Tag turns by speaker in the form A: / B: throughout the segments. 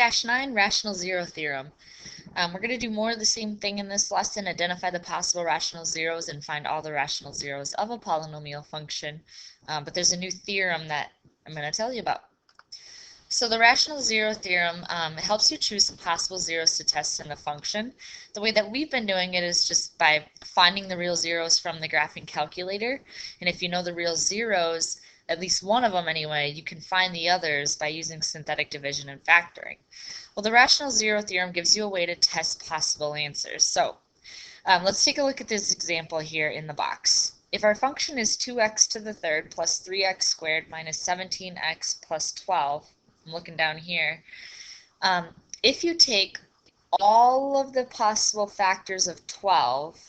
A: 9, rational zero theorem. We're going to do more of the same thing in this lesson, identify the possible rational zeros and find all the rational zeros of a polynomial function. But there's a new theorem that I'm going to tell you about. So the rational zero theorem helps you choose some possible zeros to test in a function. The way that we've been doing it is just by finding the real zeros from the graphing calculator. And if you know the real zeros, at least one of them anyway, you can find the others by using synthetic division and factoring. Well, the rational zero theorem gives you a way to test possible answers. So let's take a look at this example here in the box. If our function is 2x to the third plus 3x squared minus 17x plus 12, I'm looking down here, if you take all of the possible factors of 12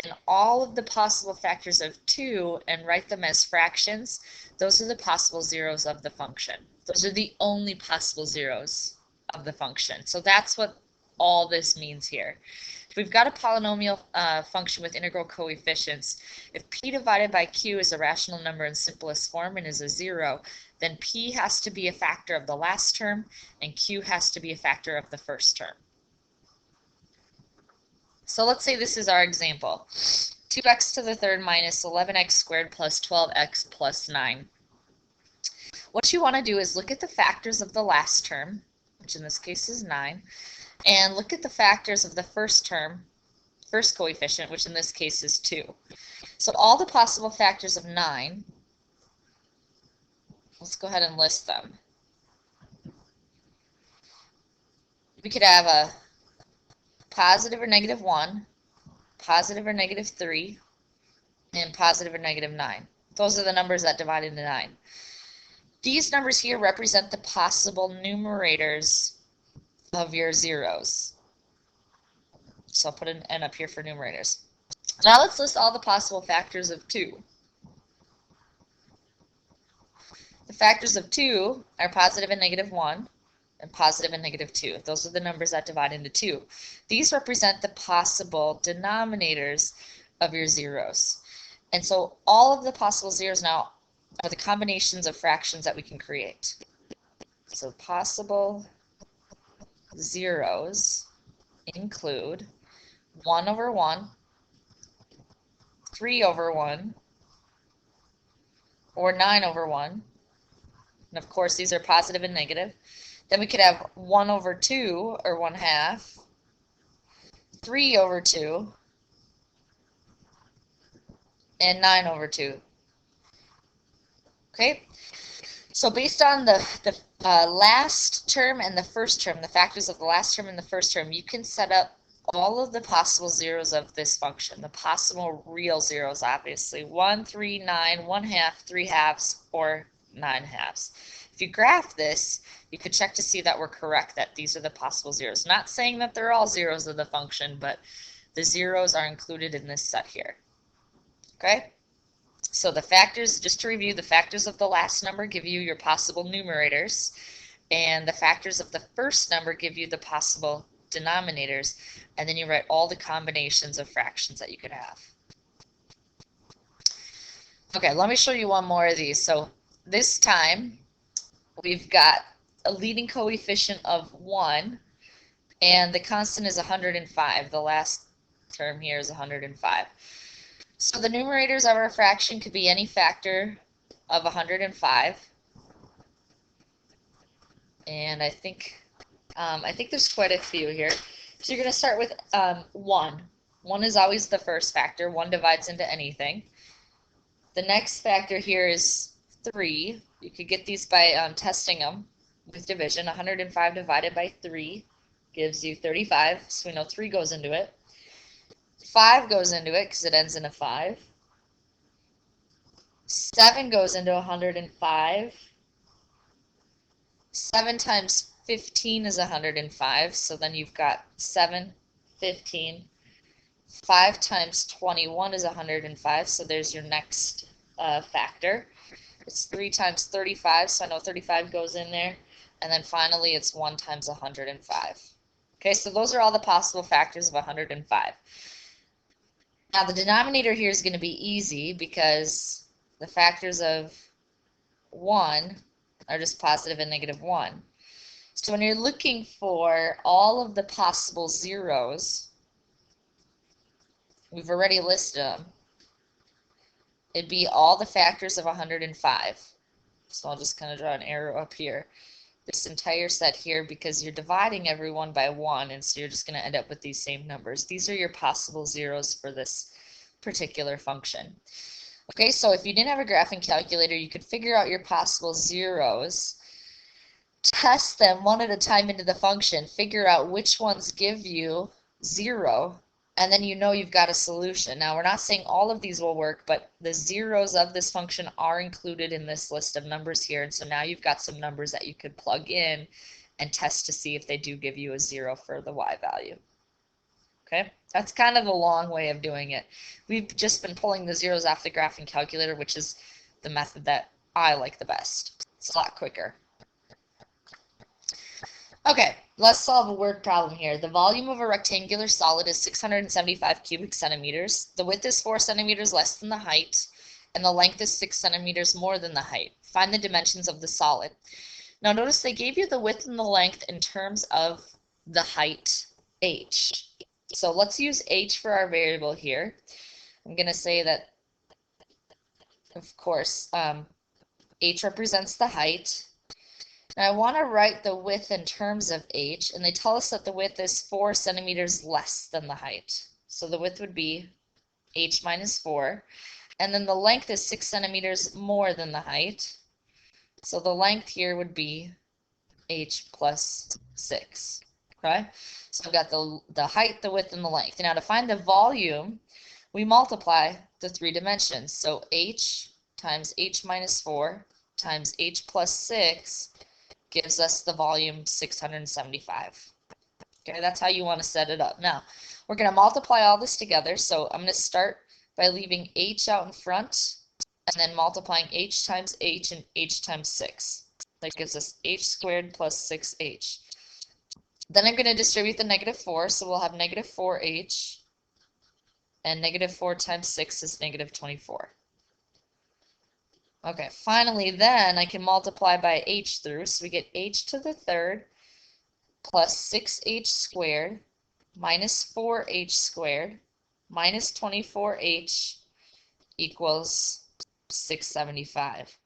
A: and all of the possible factors of 2 and write them as fractions, those are the possible zeros of the function. Those are the only possible zeros of the function. So that's what all this means here. If we've got a polynomial function with integral coefficients, if p divided by q is a rational number in simplest form and is a 0, then p has to be a factor of the last term and q has to be a factor of the first term. So let's say this is our example. 2x to the third minus 11x squared plus 12x plus 9. What you want to do is look at the factors of the last term, which in this case is 9, and look at the factors of the first term, first coefficient, which in this case is 2. So all the possible factors of 9, let's go ahead and list them. We could have a positive or negative 1, positive or negative 3, and positive or negative 9. Those are the numbers that divide into 9. These numbers here represent the possible numerators of your zeros. So I'll put an N up here for numerators. Now let's list all the possible factors of 2. The factors of 2 are positive and negative 1 and positive and negative 2. Those are the numbers that divide into 2. These represent the possible denominators of your zeros. And so all of the possible zeros now are the combinations of fractions that we can create. So possible zeros include 1 over 1, 3 over 1, or 9 over 1. And of course these are positive and negative. Then we could have 1 over 2, or 1/2, 3 over 2, and 9 over 2. Okay, so based on the last term and the first term, the factors of the last term and the first term, you can set up all of the possible zeros of this function, the possible real zeros, obviously. 1, 3, 9, 1/2, 3/2, or 9/2. If you graph this, you could check to see that we're correct, that these are the possible zeros. Not saying that they're all zeros of the function, but the zeros are included in this set here. Okay? So the factors, just to review, the factors of the last number give you your possible numerators, and the factors of the first number give you the possible denominators, and then you write all the combinations of fractions that you could have. Okay, let me show you one more of these. So this time we've got a leading coefficient of 1, and the constant is 105. The last term here is 105. So the numerators of our fraction could be any factor of 105. And I think there's quite a few here. So you're going to start with 1. 1 is always the first factor. 1 divides into anything. The next factor here is 3. You could get these by testing them with division. 105 divided by 3 gives you 35. So we know 3 goes into it. 5 goes into it because it ends in a 5. 7 goes into 105. 7 times 15 is 105, so then you've got 7, 15. 5 times 21 is 105, so there's your next factor. It's 3 times 35, so I know 35 goes in there. And then finally it's 1 times 105. Okay, so those are all the possible factors of 105. Now the denominator here is going to be easy because the factors of 1 are just positive and negative 1. So when you're looking for all of the possible zeros, we've already listed them. It'd be all the factors of 105. So I'll just kind of draw an arrow up here. This entire set here, because you're dividing everyone by 1, and so you're just going to end up with these same numbers. These are your possible zeros for this particular function. Okay, so if you didn't have a graphing calculator, you could figure out your possible zeros, test them one at a time into the function, figure out which ones give you 0, and then you know you've got a solution. Now, we're not saying all of these will work, but the zeros of this function are included in this list of numbers here, and so now you've got some numbers that you could plug in and test to see if they do give you a 0 for the y value. Okay, that's kind of a long way of doing it. We've just been pulling the zeros off the graphing calculator, which is the method that I like the best. It's a lot quicker. Okay, let's solve a word problem here. The volume of a rectangular solid is 675 cubic centimeters. The width is 4 centimeters less than the height, and the length is 6 centimeters more than the height. Find the dimensions of the solid. Now notice they gave you the width and the length in terms of the height, h. So let's use h for our variable here. I'm going to say that, of course, h represents the height. Now I want to write the width in terms of h, and they tell us that the width is 4 centimeters less than the height. So the width would be h minus 4, and then the length is 6 centimeters more than the height. So the length here would be h plus 6. Okay, so I've got the height, the width, and the length. Now to find the volume, we multiply the 3 dimensions. So h times h minus 4 times h plus 6 gives us the volume 675. Okay, that's how you want to set it up. Now, we're going to multiply all this together. So I'm going to start by leaving h out in front and then multiplying h times h and h times 6. That gives us h squared plus 6h. Then I'm going to distribute the negative 4, so we'll have negative 4h, and negative 4 times 6 is negative 24. Okay, finally then I can multiply by h through, so we get h to the third plus 6h squared minus 4h squared minus 24h equals 675.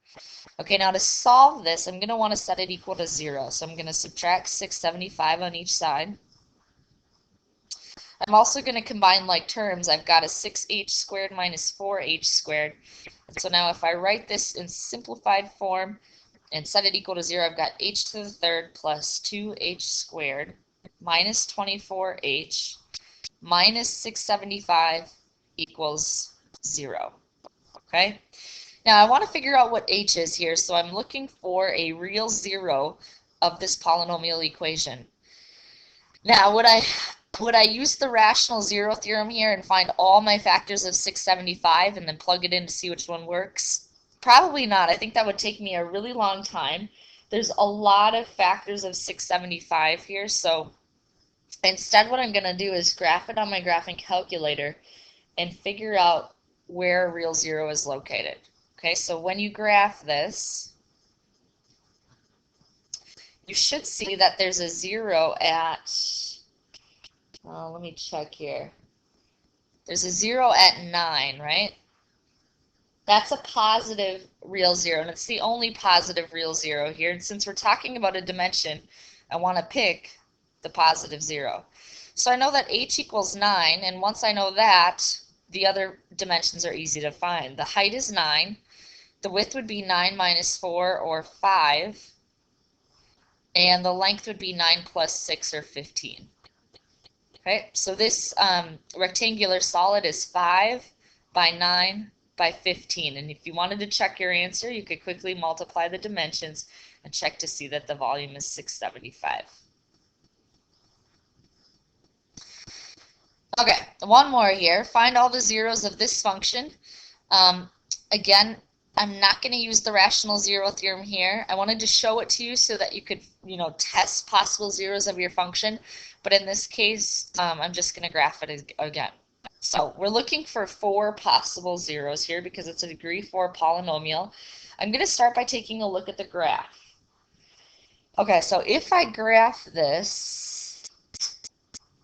A: Okay, now to solve this, I'm going to want to set it equal to 0. So I'm going to subtract 675 on each side. I'm also going to combine like terms. I've got a 6h squared minus 4h squared. So now if I write this in simplified form and set it equal to 0, I've got h to the third plus 2h squared minus 24h minus 675 equals 0. Okay? Now I want to figure out what h is here, so I'm looking for a real 0 of this polynomial equation. Now would I use the rational zero theorem here and find all my factors of 675 and then plug it in to see which one works? Probably not. I think that would take me a really long time. There's a lot of factors of 675 here, so instead what I'm going to do is graph it on my graphing calculator and figure out where a real 0 is located. Okay, so when you graph this, you should see that there's a 0 at, let me check here. There's a 0 at 9, right? That's a positive real 0, and it's the only positive real 0 here. And since we're talking about a dimension, I want to pick the positive 0. So I know that h equals 9, and once I know that, the other dimensions are easy to find. The height is 9. The width would be 9 minus 4, or 5. And the length would be 9 plus 6, or 15. Okay, so this rectangular solid is 5 by 9 by 15. And if you wanted to check your answer, you could quickly multiply the dimensions and check to see that the volume is 675. Okay, one more here. Find all the zeros of this function. Again, I'm not going to use the rational zero theorem here. I wanted to show it to you so that you could, test possible zeros of your function. But in this case, I'm just going to graph it again. So we're looking for 4 possible zeros here because it's a degree 4 polynomial. I'm going to start by taking a look at the graph. Okay, so if I graph this,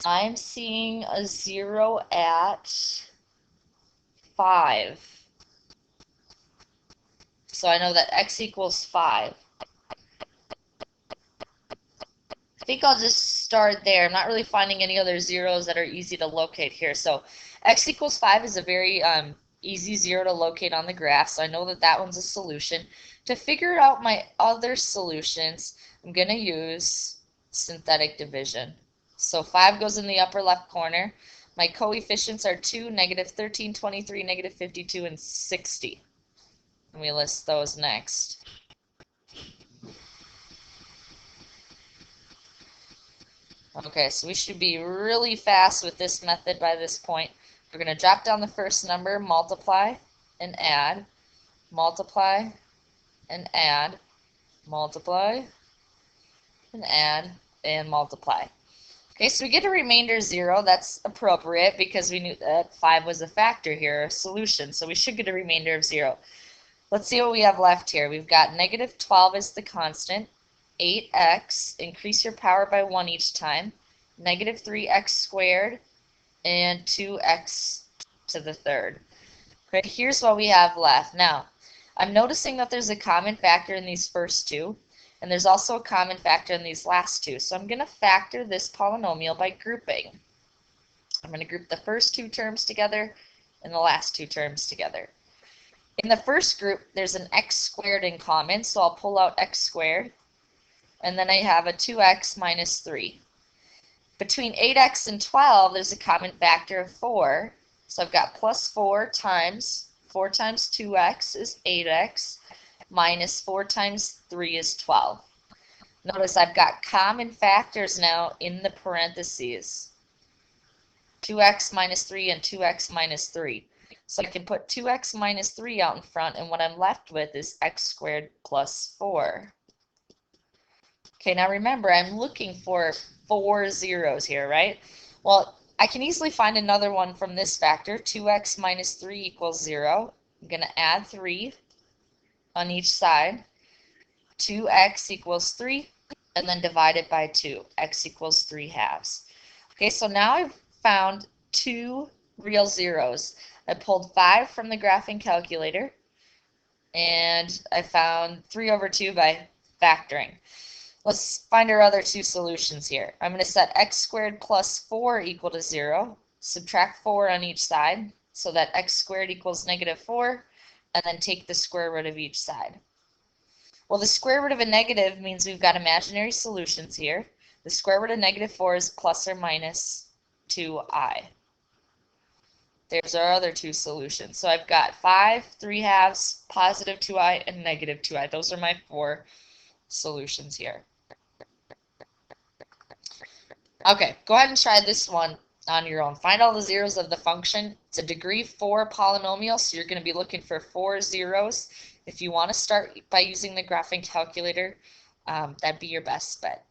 A: I'm seeing a 0 at 5. So I know that x equals 5. I think I'll just start there. I'm not really finding any other zeros that are easy to locate here. So x equals 5 is a very easy zero to locate on the graph. So I know that that one's a solution. To figure out my other solutions, I'm going to use synthetic division. So 5 goes in the upper left corner. My coefficients are 2, negative 13, 23, negative 52, and 60. Let me list those next. Okay, so we should be really fast with this method by this point. We're going to drop down the first number, multiply, and add, multiply, and add, multiply, and add, and multiply. Okay, so we get a remainder 0. That's appropriate because we knew that 5 was a factor here, a solution. So we should get a remainder of 0. Let's see what we have left here. We've got negative 12 as the constant, 8x, increase your power by 1 each time, negative 3x squared, and 2x to the third. Okay, here's what we have left. Now, I'm noticing that there's a common factor in these first two, and there's also a common factor in these last two. So I'm going to factor this polynomial by grouping. I'm going to group the first two terms together and the last two terms together. In the first group, there's an x squared in common, so I'll pull out x squared, and then I have a 2x minus 3. Between 8x and 12, there's a common factor of 4. So I've got plus 4 times 2x is 8x, minus 4 times 3 is 12. Notice I've got common factors now in the parentheses. 2x minus 3 and 2x minus 3. So I can put 2x minus 3 out in front, and what I'm left with is x squared plus 4. Okay, now remember, I'm looking for 4 zeros here, right? Well, I can easily find another one from this factor. 2x minus 3 equals 0. I'm going to add 3 on each side. 2x equals 3, and then divide it by 2. X equals 3 halves. Okay, so now I've found 2 real zeros. I pulled 5 from the graphing calculator, and I found 3 over 2 by factoring. Let's find our other two solutions here. I'm going to set x squared plus 4 equal to 0. Subtract 4 on each side so that x squared equals negative 4, and then take the square root of each side. Well, the square root of a negative means we've got imaginary solutions here. The square root of negative 4 is plus or minus 2i. There's our other two solutions. So I've got 5, 3 halves, positive 2i, and negative 2i. Those are my 4 solutions here. Okay, go ahead and try this one on your own. Find all the zeros of the function. It's a degree 4 polynomial, so you're going to be looking for 4 zeros. If you want to start by using the graphing calculator, that'd be your best bet.